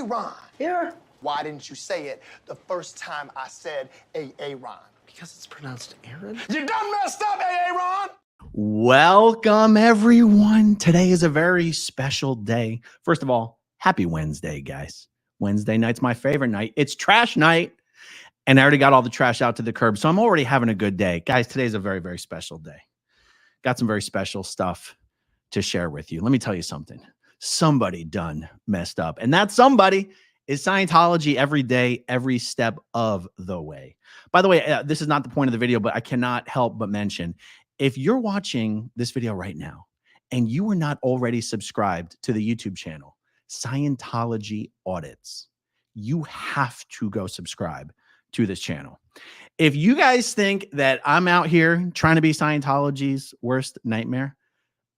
Ron. Yeah. Why didn't you say it the first time I said Ron? Because it's pronounced Aaron. You done messed up, Ron. Welcome, everyone. Today is a very special day. First of all, happy Wednesday, guys. Wednesday night's my favorite night. It's trash night, and I already got all the trash out to the curb, so I'm already having a good day. Guys, today's a very, very special day. Got some very special stuff to share with you. Let me tell you something. Somebody done messed up, and that somebody is Scientology every day, every step of the way. By the way, this is not the point of the video, but I cannot help but mention, if you're watching this video right now and you are not already subscribed to the YouTube channel, Scientology Audits, you have to go subscribe to this channel. If you guys think that I'm out here trying to be Scientology's worst nightmare,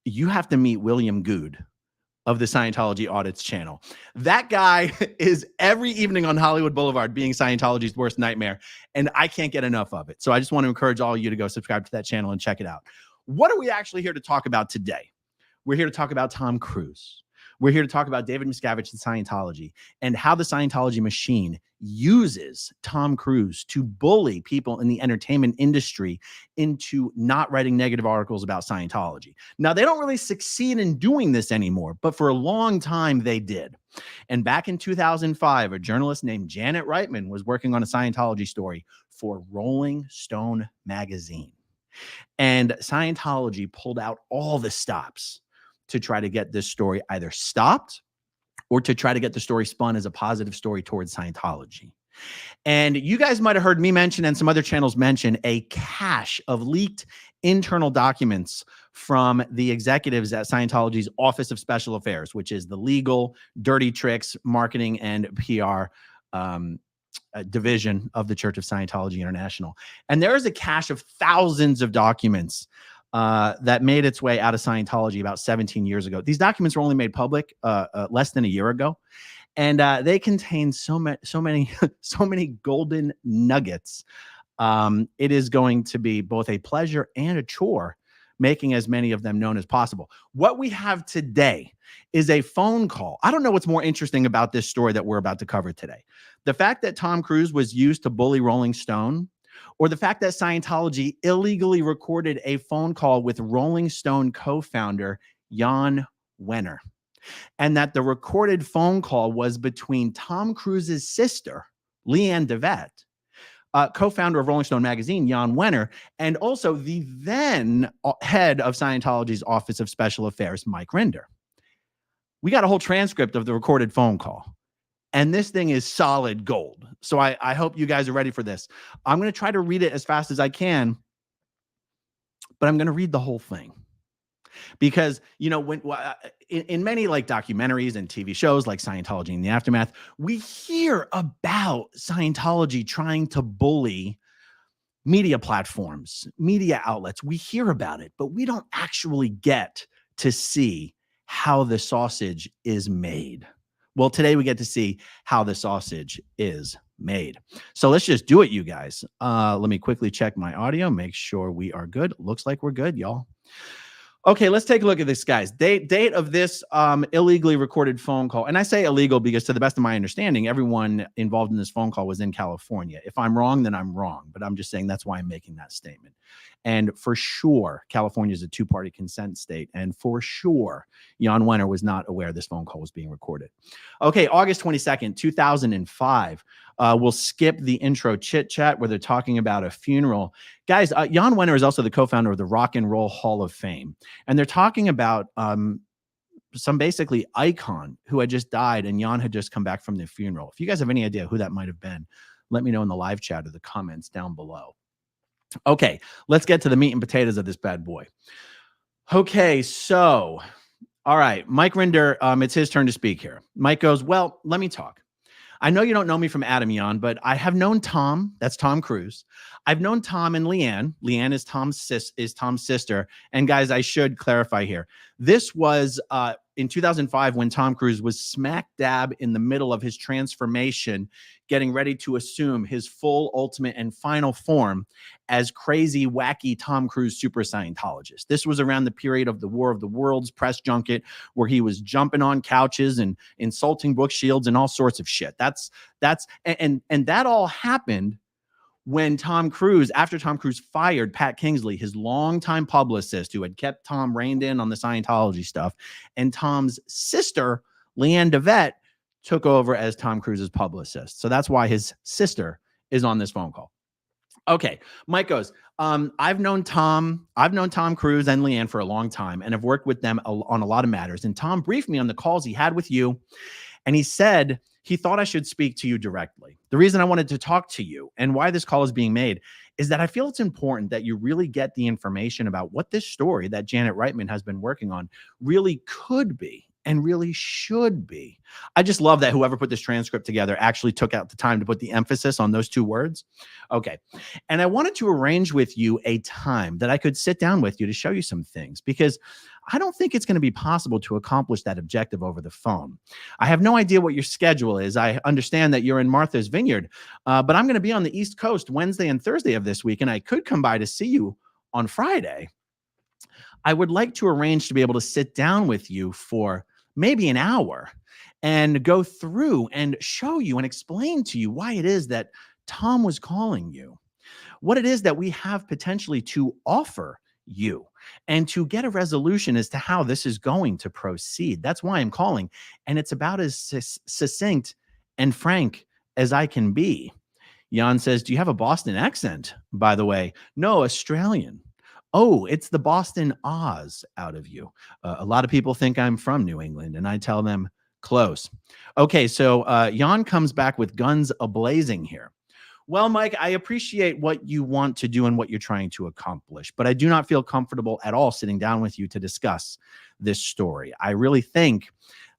you have to meet William Good of the Scientology Audits channel. That guy is every evening on Hollywood Boulevard being Scientology's worst nightmare, and I can't get enough of it. So I just want to encourage all of you to go subscribe to that channel and check it out. What are we actually here to talk about today? We're here to talk about Tom Cruise. We're here to talk about David Miscavige and Scientology and how the Scientology machine uses Tom Cruise to bully people in the entertainment industry into not writing negative articles about Scientology. Now, they don't really succeed in doing this anymore, but for a long time they did. And back in 2005, a journalist named Janet Reitman was working on a Scientology story for Rolling Stone magazine. And Scientology pulled out all the stops to try to get this story either stopped or to try to get the story spun as a positive story towards Scientology. And you guys might have heard me mention and some other channels mention a cache of leaked internal documents from the executives at Scientology's Office of Special Affairs, which is the legal, dirty tricks, marketing, and PR division of the Church of Scientology International. And there is a cache of thousands of documents that made its way out of Scientology about 17 years ago. These documents were only made public less than a year ago, and they contain so many golden nuggets. It is going to be both a pleasure and a chore making as many of them known as possible. What we have today is a phone call. I don't know what's more interesting about this story that we're about to cover today. The fact that Tom Cruise was used to bully Rolling Stone, or the fact that Scientology illegally recorded a phone call with Rolling Stone co-founder Jan Wenner, and that the recorded phone call was between Tom Cruise's sister, Leanne DeVette, co-founder of Rolling Stone magazine, Jan Wenner, and also the then head of Scientology's Office of Special Affairs, Mike Rinder. We got a whole transcript of the recorded phone call. And this thing is solid gold. So I hope you guys are ready for this. I'm going to try to read it as fast as I can, but I'm going to read the whole thing. Because, you know, in many like documentaries and TV shows like Scientology in the Aftermath, we hear about Scientology trying to bully media platforms, media outlets. We hear about it, but we don't actually get to see how the sausage is made. Well, today we get to see how the sausage is made. So let's just do it, you guys. Let me quickly check my audio, make sure we are good. Looks like we're good, y'all. Okay, let's take a look at this, guys. Date of this illegally recorded phone call. And I say illegal because to the best of my understanding, everyone involved in this phone call was in California. If I'm wrong, then I'm wrong. But I'm just saying that's why I'm making that statement. And for sure, California is a two-party consent state. And for sure, Jan Wenner was not aware this phone call was being recorded. Okay, August 22nd, 2005. We'll skip the intro chit-chat where they're talking about a funeral. Guys, Jan Wenner is also the co-founder of the Rock and Roll Hall of Fame. And they're talking about some basically icon who had just died, and Jan had just come back from the funeral. If you guys have any idea who that might have been, let me know in the live chat or the comments down below. Okay, let's get to the meat and potatoes of this bad boy. Okay, so, all right, Mike Rinder, it's his turn to speak here. Mike goes, well, let me talk. I know you don't know me from Adam, Jan, but I have known Tom. That's Tom Cruise. I've known Tom and Leanne. Leanne is Tom's sister. And guys, I should clarify here. This was in 2005, when Tom Cruise was smack dab in the middle of his transformation, getting ready to assume his full, ultimate, and final form as crazy, wacky Tom Cruise super Scientologist. This was around the period of the War of the Worlds press junket, where he was jumping on couches and insulting Brooke Shields and all sorts of shit. And that all happened when Tom Cruise, after Tom Cruise fired Pat Kingsley, his longtime publicist who had kept Tom reined in on the Scientology stuff, and Tom's sister, Leanne DeVette, took over as Tom Cruise's publicist. So that's why his sister is on this phone call. Okay, Mike goes, I've known Tom Cruise and Leanne for a long time, and have worked with them on a lot of matters. And Tom briefed me on the calls he had with you, and he said he thought I should speak to you directly. The reason I wanted to talk to you and why this call is being made is that I feel it's important that you really get the information about what this story that Janet Reitman has been working on really could be and really should be. I just love that whoever put this transcript together actually took out the time to put the emphasis on those two words. Okay. And I wanted to arrange with you a time that I could sit down with you to show you some things, because I don't think it's going to be possible to accomplish that objective over the phone. I have no idea what your schedule is. I understand that you're in Martha's Vineyard, but I'm going to be on the East Coast Wednesday and Thursday of this week, and I could come by to see you on Friday. I would like to arrange to be able to sit down with you for maybe an hour and go through and show you and explain to you why it is that Tom was calling you, what it is that we have potentially to offer you, and to get a resolution as to how this is going to proceed. That's why I'm calling. And it's about as succinct and frank as I can be. Jan says, do you have a Boston accent, by the way? No, Australian. Oh, it's the Boston Oz out of you. A lot of people think I'm from New England, and I tell them close. Okay, so Jan comes back with guns a-blazing here. Well, Mike, I appreciate what you want to do and what you're trying to accomplish, but I do not feel comfortable at all sitting down with you to discuss this story. I really think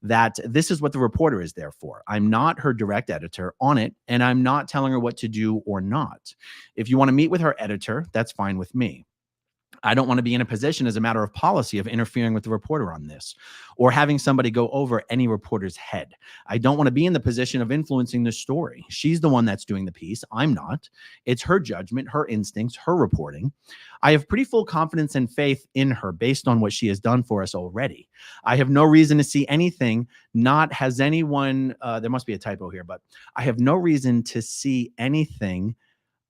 that this is what the reporter is there for. I'm not her direct editor on it, and I'm not telling her what to do or not. If you want to meet with her editor, that's fine with me. I don't want to be in a position as a matter of policy of interfering with the reporter on this, or having somebody go over any reporter's head. I don't want to be in the position of influencing the story. She's the one that's doing the piece. I'm not. It's her judgment, her instincts, her reporting. I have pretty full confidence and faith in her based on what she has done for us already. I have no reason to see anything, there must be a typo here, but I have no reason to see anything.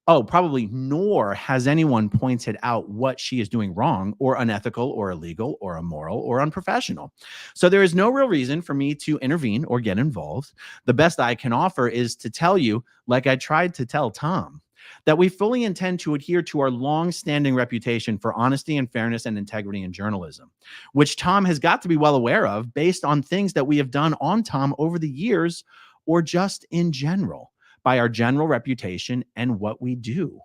Oh, probably nor has anyone pointed out what she is doing wrong or unethical or illegal or immoral or unprofessional. So there is no real reason for me to intervene or get involved. The best I can offer is to tell you, like I tried to tell Tom, that we fully intend to adhere to our long-standing reputation for honesty and fairness and integrity in journalism, which Tom has got to be well aware of based on things that we have done on Tom over the years, or just in general, by our general reputation and what we do.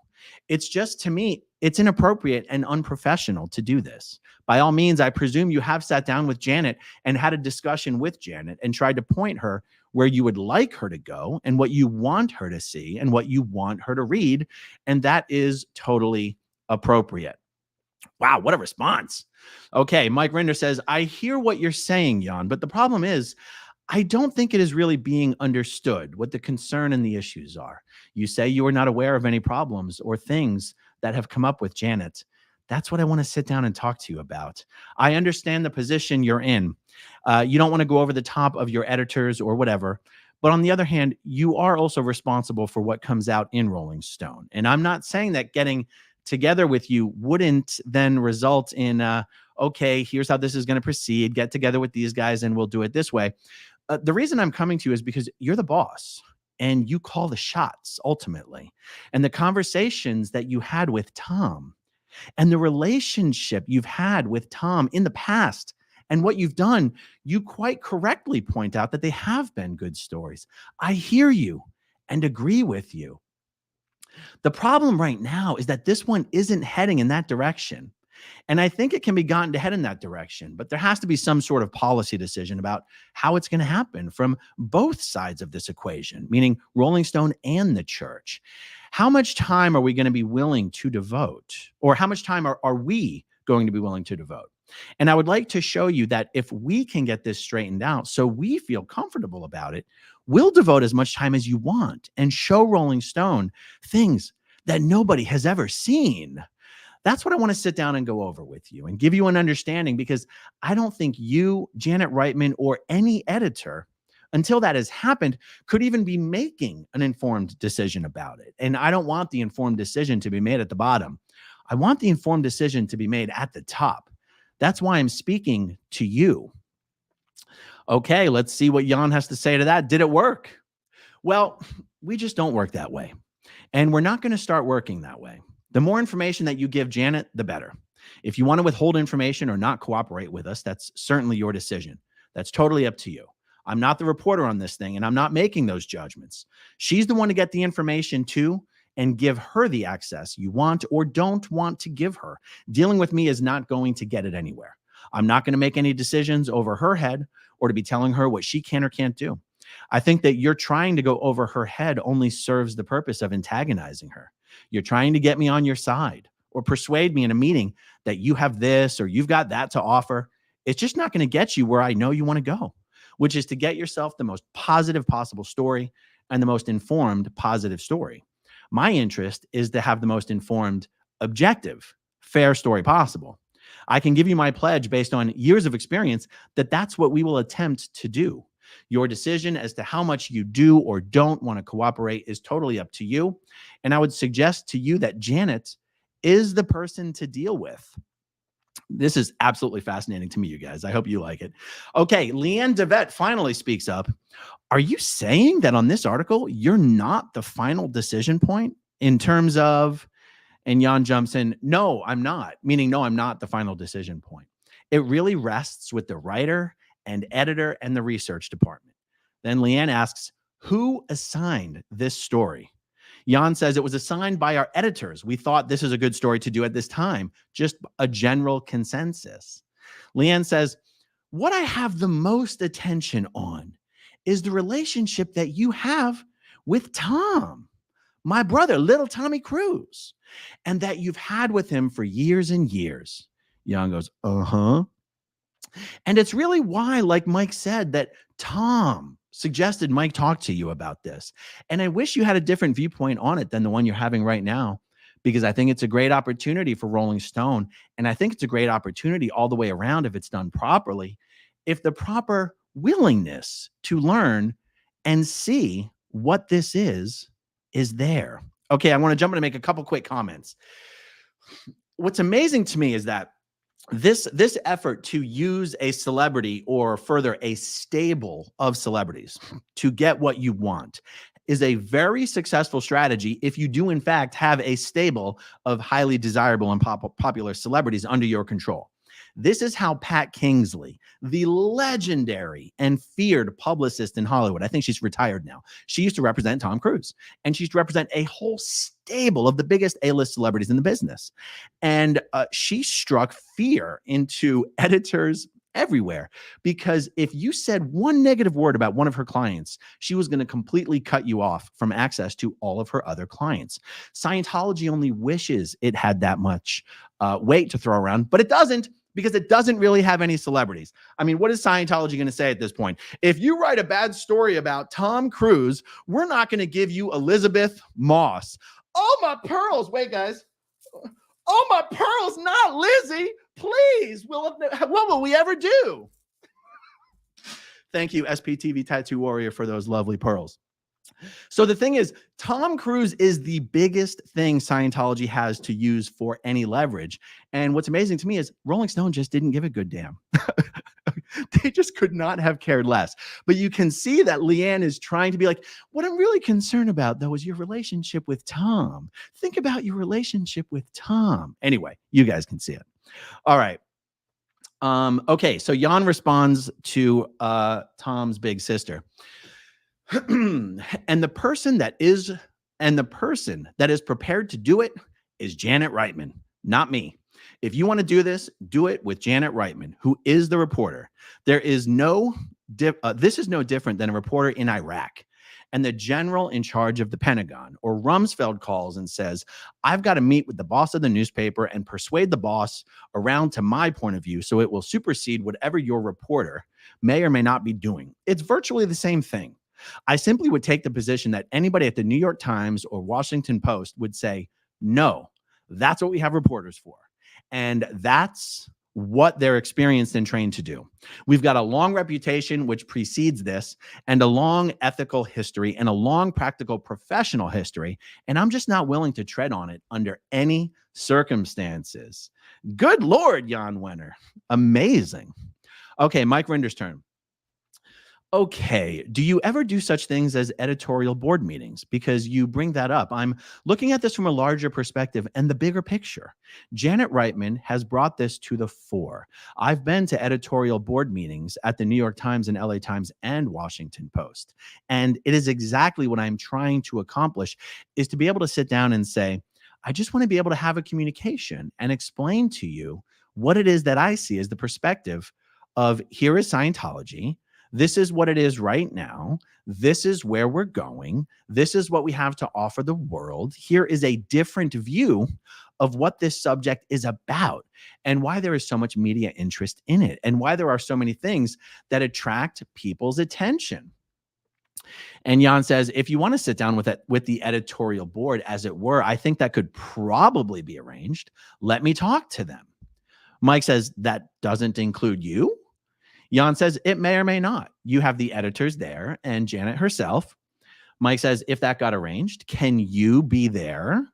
It's just, to me, it's inappropriate and unprofessional to do this. By all means, I presume you have sat down with Janet and had a discussion with Janet and tried to point her where you would like her to go and what you want her to see and what you want her to read. And that is totally appropriate. Wow, what a response. Okay, Mike Rinder says, I hear what you're saying, Jan, but the problem is, I don't think it is really being understood what the concern and the issues are. You say you are not aware of any problems or things that have come up with Janet. That's what I want to sit down and talk to you about. I understand the position you're in. You don't want to go over the top of your editors or whatever. But on the other hand, you are also responsible for what comes out in Rolling Stone. And I'm not saying that getting together with you wouldn't then result in, okay, here's how this is going to proceed. Get together with these guys and we'll do it this way. The reason I'm coming to you is because you're the boss and you call the shots ultimately. And the conversations that you had with Tom and the relationship you've had with Tom in the past and what you've done, you quite correctly point out that they have been good stories. I hear you and agree with you. The problem right now is that this one isn't heading in that direction. And I think it can be gotten to head in that direction, but there has to be some sort of policy decision about how it's going to happen from both sides of this equation, meaning Rolling Stone and the church. How much time are we going to be willing to devote, or how much time are we going to be willing to devote? And I would like to show you that if we can get this straightened out so we feel comfortable about it, we'll devote as much time as you want and show Rolling Stone things that nobody has ever seen. That's what I want to sit down and go over with you and give you an understanding, because I don't think you, Janet Reitman, or any editor, until that has happened, could even be making an informed decision about it. And I don't want the informed decision to be made at the bottom. I want the informed decision to be made at the top. That's why I'm speaking to you. Okay, let's see what Jan has to say to that. Did it work? Well, we just don't work that way. And we're not going to start working that way. The more information that you give Janet, the better. If you want to withhold information or not cooperate with us, that's certainly your decision. That's totally up to you. I'm not the reporter on this thing, and I'm not making those judgments. She's the one to get the information to and give her the access you want or don't want to give her. Dealing with me is not going to get it anywhere. I'm not going to make any decisions over her head or to be telling her what she can or can't do. I think that you're trying to go over her head only serves the purpose of antagonizing her. You're trying to get me on your side or persuade me in a meeting that you have this or you've got that to offer. It's just not going to get you where I know you want to go, which is to get yourself the most positive possible story and the most informed positive story. My interest is to have the most informed, objective, fair story possible. I can give you my pledge based on years of experience that that's what we will attempt to do. Your decision as to how much you do or don't want to cooperate is totally up to you. And I would suggest to you that Janet is the person to deal with. This is absolutely fascinating to me, you guys. I hope you like it. Okay, Leanne DeVette finally speaks up. Are you saying that on this article, you're not the final decision point in terms of, and Jan jumps in, no, I'm not, meaning no, I'm not the final decision point. It really rests with the writer and editor and the research department. Then Leanne asks, who assigned this story? Jan says it was assigned by our editors. We thought this is a good story to do at this time, just a general consensus. Leanne says, what I have the most attention on is the relationship that you have with Tom, my brother, little Tommy Cruise, and that you've had with him for years and years. Jan goes, uh-huh. And it's really why, like Mike said, that Tom suggested Mike talk to you about this. And I wish you had a different viewpoint on it than the one you're having right now, because I think it's a great opportunity for Rolling Stone. And I think it's a great opportunity all the way around if it's done properly, if the proper willingness to learn and see what this is there. Okay, I want to jump in and make a couple quick comments. What's amazing to me is that this effort to use a celebrity, or further a stable of celebrities, to get what you want is a very successful strategy if you do in fact have a stable of highly desirable and popular celebrities under your control. This is how Pat Kingsley, the legendary and feared publicist in Hollywood, I think she's retired now. She used to represent Tom Cruise, and she used to represent a whole stable of the biggest A-list celebrities in the business. And she struck fear into editors everywhere, because if you said one negative word about one of her clients, she was going to completely cut you off from access to all of her other clients. Scientology only wishes it had that much weight to throw around, but it doesn't, because it doesn't really have any celebrities. I mean, what is Scientology going to say at this point? If you write a bad story about Tom Cruise, we're not going to give you Elizabeth Moss. Oh, my pearls. Wait, guys. Oh, my pearls, not Lizzie. Please. What will we ever do? Thank you, SPTV Tattoo Warrior, for those lovely pearls. So the thing is, Tom Cruise is the biggest thing Scientology has to use for any leverage. And what's amazing to me is Rolling Stone just didn't give a good damn. They just could not have cared less. But you can see that Leanne is trying to be like, what I'm really concerned about, though, is your relationship with Tom. Think about your relationship with Tom. Anyway, you guys can see it. All right. Okay, so Jan responds to Tom's big sister. And the person that is prepared to do it is Janet Reitman, not me. If you want to do this, do it with Janet Reitman, who is the reporter. There is this is no different than a reporter in Iraq. and the general in charge of the Pentagon. Or Rumsfeld calls and says, I've got to meet with the boss of the newspaper and persuade the boss around to my point of view so it will supersede whatever your reporter may or may not be doing. It's virtually the same thing. I simply would take the position that anybody at the New York Times or Washington Post would say, no, that's what we have reporters for. And that's what they're experienced and trained to do. We've got a long reputation which precedes this, and a long ethical history, and a long practical professional history, and I'm just not willing to tread on it under any circumstances. Good Lord, Jan Wenner. Amazing. Okay, Mike Rinder's turn. Okay, do you ever do such things as editorial board meetings? Because you bring that up. I'm looking at this from a larger perspective and the bigger picture. Janet Reitman has brought this to the fore. I've been to editorial board meetings at the New York Times and LA Times and Washington Post. And it is exactly what I'm trying to accomplish, is to be able to sit down and say, I just want to be able to have a communication and explain to you what it is that I see as the perspective of, here is Scientology. This is what it is right now. This is where we're going. This is what we have to offer the world. Here is a different view of what this subject is about and why there is so much media interest in it and why there are so many things that attract people's attention. And Jan says, if you want to sit down with the editorial board, as it were, I think that could probably be arranged. Let me talk to them. Mike says, that doesn't include you? Jan says, it may or may not. You have the editors there and Janet herself. Mike says, if that got arranged, can you be there?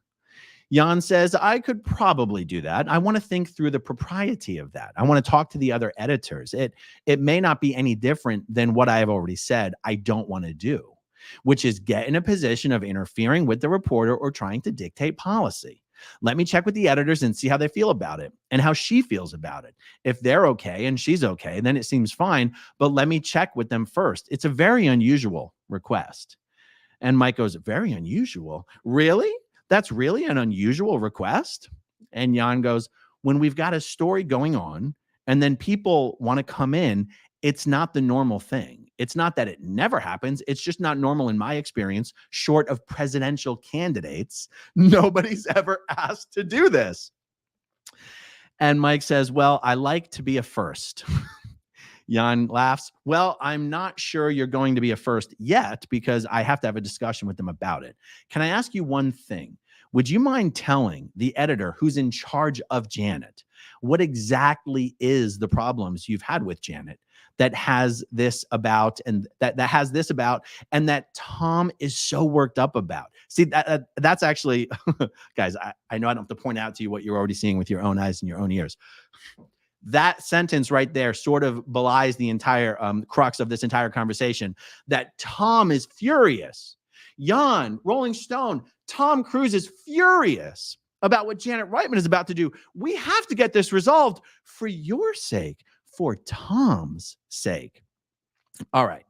Jan says, I could probably do that. I want to think through the propriety of that. I want to talk to the other editors. It may not be any different than what I have already said I don't want to do, which is get in a position of interfering with the reporter or trying to dictate policy. Let me check with the editors and see how they feel about it and how she feels about it. If they're okay and she's okay, then it seems fine, but let me check with them first. It's a very unusual request. And Mike goes, very unusual? Really? That's really an unusual request? And Jan goes, when we've got a story going on and then people want to come in, it's not the normal thing. It's not that it never happens. It's just not normal in my experience, short of presidential candidates. Nobody's ever asked to do this. And Mike says, well, I like to be a first. Jan laughs. Well, I'm not sure you're going to be a first yet because I have to have a discussion with them about it. Can I ask you one thing? Would you mind telling the editor who's in charge of Janet what exactly is the problems you've had with Janet that has this about and that has this about and that Tom is so worked up about? See, that's actually, guys, I know I don't have to point out to you what you're already seeing with your own eyes and your own ears. That sentence right there sort of belies the entire crux of this entire conversation, that Tom is furious. Jan, Rolling Stone, Tom Cruise is furious about what Janet Reitman is about to do. We have to get this resolved for your sake, for Tom's sake. All right.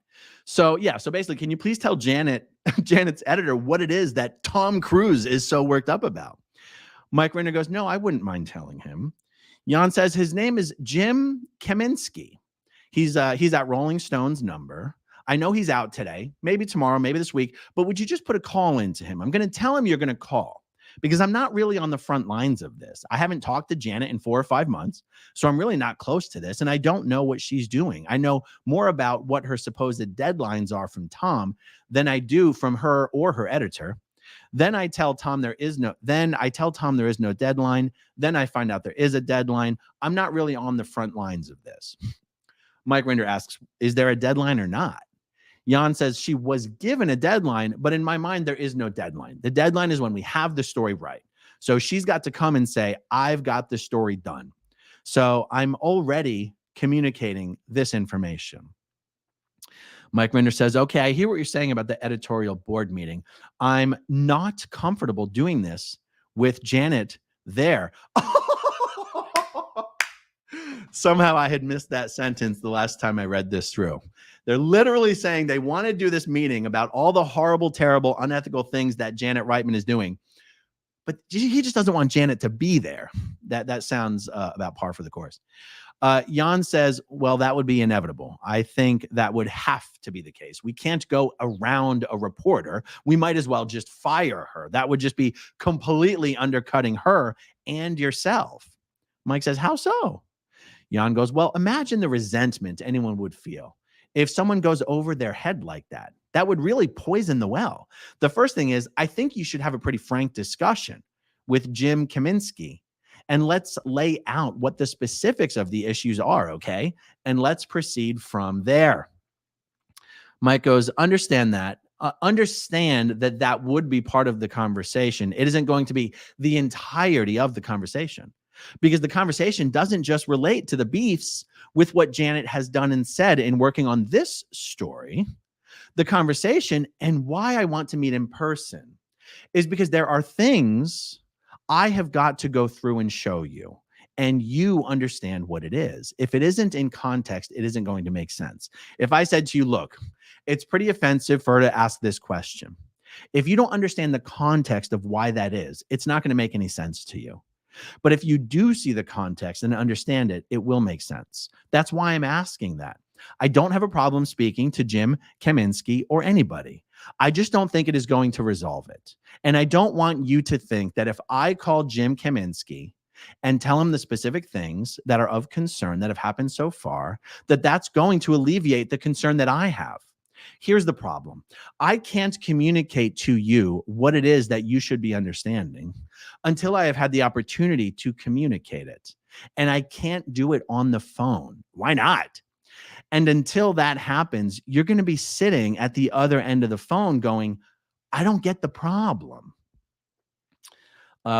So yeah, so basically, can you please tell Janet's editor what it is that Tom Cruise is so worked up about? Mike Rinder goes, no, I wouldn't mind telling him. Jan says his name is Jim Kaminsky. He's at Rolling Stone's number. I know he's out today, maybe tomorrow, maybe this week, but would you just put a call into him? I'm going to tell him you're going to call because I'm not really on the front lines of this. I haven't talked to Janet in 4 or 5 months, so I'm really not close to this, and I don't know what she's doing. I know more about what her supposed deadlines are from Tom than I do from her or her editor. Then I tell Tom there is no deadline. Then I find out there is a deadline. I'm not really on the front lines of this. Mike Rinder asks, is there a deadline or not? Jan says she was given a deadline, but in my mind, there is no deadline. The deadline is when we have the story right. So she's got to come and say, I've got the story done. So I'm already communicating this information. Mike Rinder says, okay, I hear what you're saying about the editorial board meeting. I'm not comfortable doing this with Janet there. Somehow I had missed that sentence the last time I read this through. They're literally saying they want to do this meeting about all the horrible, terrible, unethical things that Janet Reitman is doing. But he just doesn't want Janet to be there. That sounds about par for the course. Jan says, well, that would be inevitable. I think that would have to be the case. We can't go around a reporter. We might as well just fire her. That would just be completely undercutting her and yourself. Mike says, how so? Jan goes, well, imagine the resentment anyone would feel if someone goes over their head like that. That would really poison the well. The first thing is, I think you should have a pretty frank discussion with Jim Kaminsky, and let's lay out what the specifics of the issues are, okay? And let's proceed from there. Mike goes, understand that. Understand that that would be part of the conversation. It isn't going to be the entirety of the conversation, because the conversation doesn't just relate to the beefs with what Janet has done and said in working on this story. The conversation and why I want to meet in person is because there are things I have got to go through and show you, and you understand what it is. If it isn't in context, it isn't going to make sense. If I said to you, look, it's pretty offensive for her to ask this question. If you don't understand the context of why that is, it's not going to make any sense to you. But if you do see the context and understand it, it will make sense. That's why I'm asking that. I don't have a problem speaking to Jim Kaminsky or anybody. I just don't think it is going to resolve it. And I don't want you to think that if I call Jim Kaminsky and tell him the specific things that are of concern that have happened so far, that that's going to alleviate the concern that I have. Here's the problem. I can't communicate to you what it is that you should be understanding until I have had the opportunity to communicate it. And I can't do it on the phone. Why not? And until that happens, you're going to be sitting at the other end of the phone going, I don't get the problem.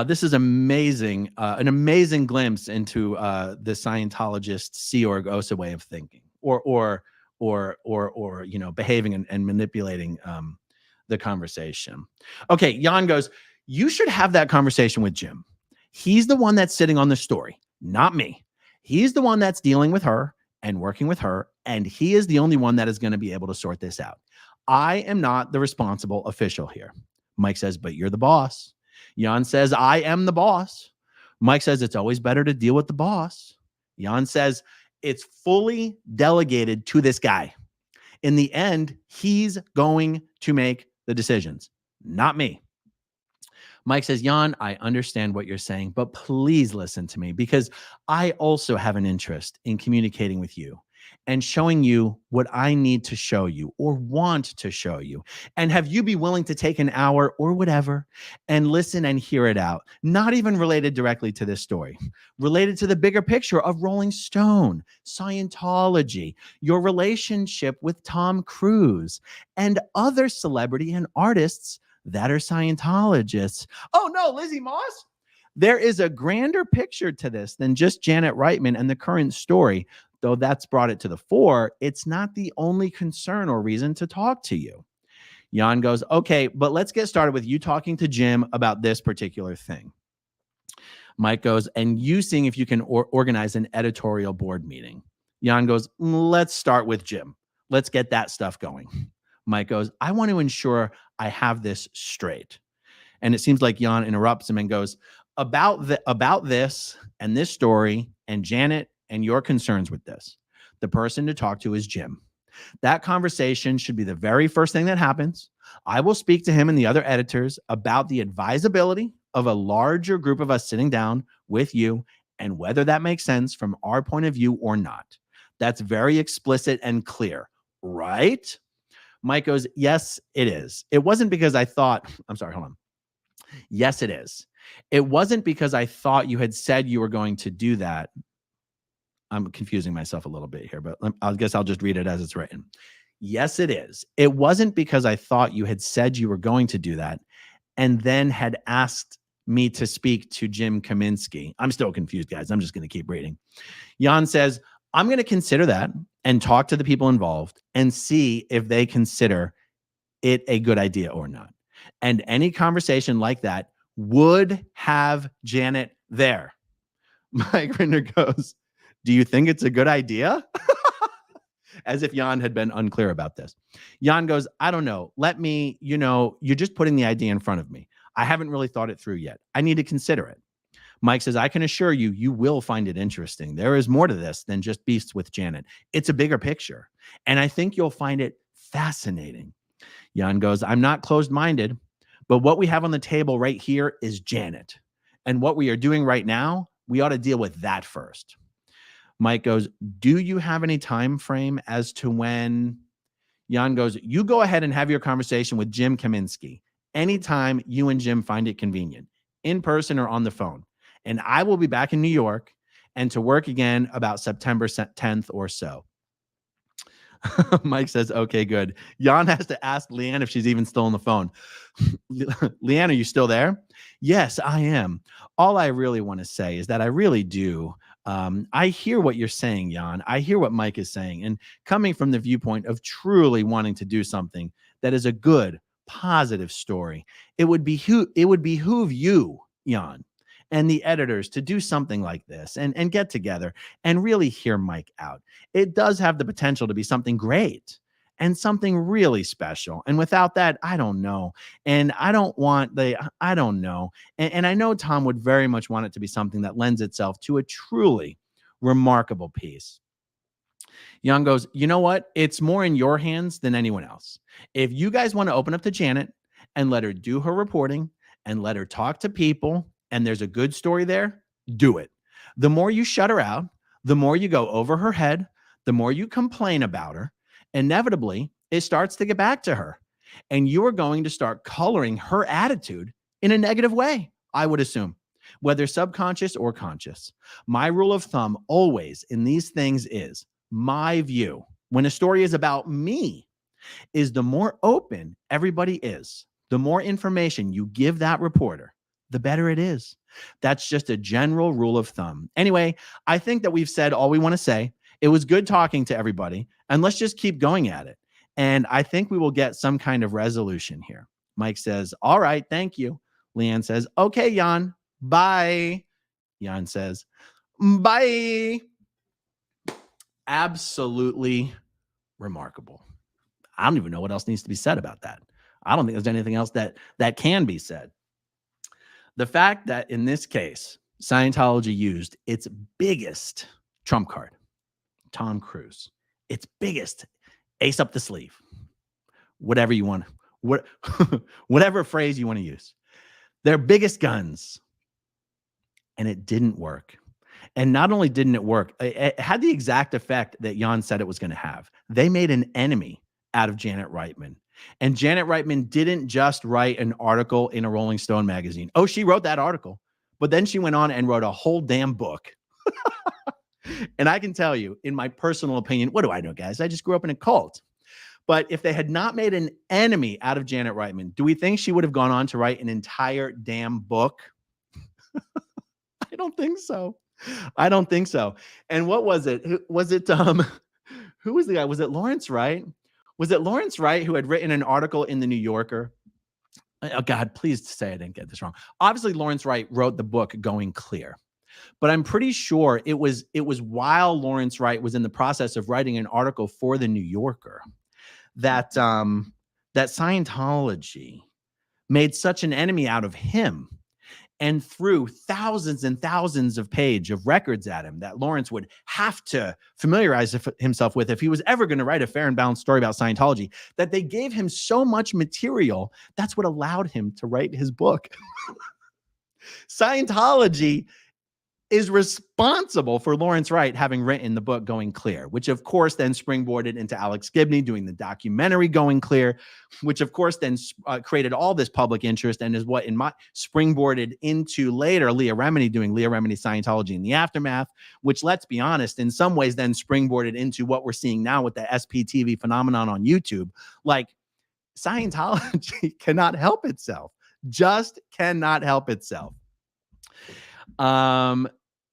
This is amazing, an amazing glimpse into the Scientologist Sea Org Osa way of thinking, or behaving and manipulating the conversation. Okay, Jan goes, you should have that conversation with Jim. He's the one that's sitting on the story, not me. He's the one that's dealing with her and working with her, and he is the only one that is going to be able to sort this out. I am not the responsible official here. Mike says, but you're the boss. Jan says, I am the boss. Mike says, it's always better to deal with the boss. Jan says, it's fully delegated to this guy. In the end, he's going to make the decisions, not me. Mike says, Jan, I understand what you're saying, but please listen to me, because I also have an interest in communicating with you and showing you what I need to show you or want to show you, and have you be willing to take an hour or whatever and listen and hear it out. Not even related directly to this story, related to the bigger picture of Rolling Stone, Scientology, your relationship with Tom Cruise, and other celebrity and artists that are Scientologists. Oh no, Lizzie Moss. There is a grander picture to this than just Janet Reitman and the current story. Though that's brought it to the fore, it's not the only concern or reason to talk to you. Jan goes, okay, but let's get started with you talking to Jim about this particular thing. Mike goes, and you seeing if you can organize an editorial board meeting. Jan goes, let's start with Jim. Let's get that stuff going. Mike goes, I want to ensure I have this straight. And it seems like Jan interrupts him and goes, about this and this story and Janet and your concerns with this, the person to talk to is Jim. That conversation should be the very first thing that happens. I will speak to him and the other editors about the advisability of a larger group of us sitting down with you and whether that makes sense from our point of view or not. That's very explicit and clear, right? Mike goes, yes, it is. It wasn't because I thought, I'm sorry, hold on. Yes, it is. It wasn't because I thought you had said you were going to do that. I'm confusing myself a little bit here, but I guess I'll just read it as it's written. Yes, it is. It wasn't because I thought you had said you were going to do that and then had asked me to speak to Jim Kaminsky. I'm still confused, guys. I'm just going to keep reading. Jan says, I'm going to consider that and talk to the people involved and see if they consider it a good idea or not. And any conversation like that would have Janet there. Mike Rinder goes, do you think it's a good idea? As if Jan had been unclear about this. Jan goes, I don't know. Let me, you're just putting the idea in front of me. I haven't really thought it through yet. I need to consider it. Mike says, I can assure you, you will find it interesting. There is more to this than just Beasts with Janet. It's a bigger picture. And I think you'll find it fascinating. Jan goes, I'm not closed-minded, but what we have on the table right here is Janet. And what we are doing right now, we ought to deal with that first. Mike goes, do you have any time frame as to when? Jan goes, you go ahead and have your conversation with Jim Kaminsky anytime you and Jim find it convenient, in person or on the phone. And I will be back in New York and to work again about September 10th or so. Mike says, okay, good. Jan has to ask Leanne if she's even still on the phone. Leanne, are you still there? Yes, I am. All I really want to say is that I really do. I hear what you're saying, Jan. I hear what Mike is saying. And coming from the viewpoint of truly wanting to do something that is a good, positive story, it would behoove you, Jan, and the editors to do something like this and get together and really hear Mike out. It does have the potential to be something great and something really special. And without that, I don't know. And I don't know. And I know Tom would very much want it to be something that lends itself to a truly remarkable piece. Jan goes, you know what? It's more in your hands than anyone else. If you guys want to open up to Janet and let her do her reporting and let her talk to people, and there's a good story there, do it. The more you shut her out, the more you go over her head, the more you complain about her, inevitably, it starts to get back to her. And you are going to start coloring her attitude in a negative way, I would assume, whether subconscious or conscious. My rule of thumb always in these things is, my view, when a story is about me, is the more open everybody is, the more information you give that reporter, the better it is. That's just a general rule of thumb. Anyway, I think that we've said all we want to say. It was good talking to everybody, and let's just keep going at it. And I think we will get some kind of resolution here. Mike says, all right, thank you. Leanne says, okay, Jan, bye. Jan says, bye. Absolutely remarkable. I don't even know what else needs to be said about that. I don't think there's anything else that can be said. The fact that in this case, Scientology used its biggest trump card, Tom Cruise, its biggest ace up the sleeve, whatever you want, whatever phrase you want to use, their biggest guns, and it didn't work. And not only didn't it work, it had the exact effect that Jan said it was going to have. They made an enemy out of Janet Reitman. And Janet Reitman didn't just write an article in a Rolling Stone magazine. Oh, she wrote that article, but then she went on and wrote a whole damn book. And I can tell you, in my personal opinion, what do I know, guys? I just grew up in a cult. But if they had not made an enemy out of Janet Reitman, do we think she would have gone on to write an entire damn book? I don't think so. I don't think so. And what was it? Was it who was the guy? Was it Lawrence Wright? Was it Lawrence Wright who had written an article in the New Yorker? Oh God, please say I didn't get this wrong. Obviously, Lawrence Wright wrote the book Going Clear, but I'm pretty sure it was while Lawrence Wright was in the process of writing an article for the New Yorker that that Scientology made such an enemy out of him and threw thousands and thousands of pages of records at him that Lawrence would have to familiarize himself with if he was ever going to write a fair and balanced story about Scientology, that they gave him so much material. That's what allowed him to write his book. Scientology is responsible for Lawrence Wright having written the book Going Clear, which of course then springboarded into Alex Gibney doing the documentary Going Clear, which of course then created all this public interest and is what springboarded into later Leah Remini doing Leah Remini Scientology in the Aftermath, which, let's be honest, in some ways then springboarded into what we're seeing now with the SPTV phenomenon on YouTube. Like, Scientology cannot help itself, just cannot help itself.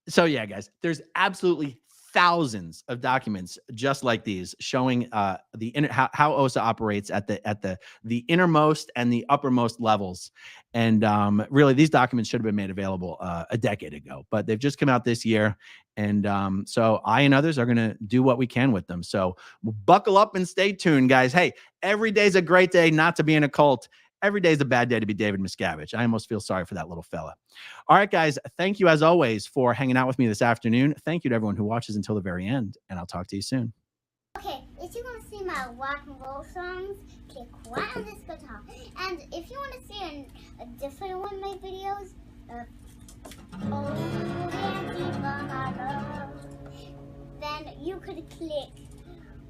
So yeah, guys, there's absolutely thousands of documents just like these showing how OSA operates at the innermost and the uppermost levels. And really, these documents should have been made available a decade ago, but they've just come out this year. And so I and others are going to do what we can with them. So buckle up and stay tuned, guys. Hey, every day's a great day not to be in a cult. every day is a bad day to be David Miscavige. I almost feel sorry for that little fella. All right, guys. Thank you as always for hanging out with me this afternoon. Thank you to everyone who watches until the very end, and I'll talk to you soon. Okay, if you want to see my rock and roll songs, click right on this guitar. And if you want to see a different one of my videos, then you could click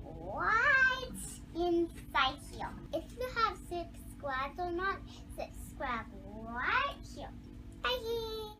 right inside here. If you have subscribed or not, subscribe right here. Bye.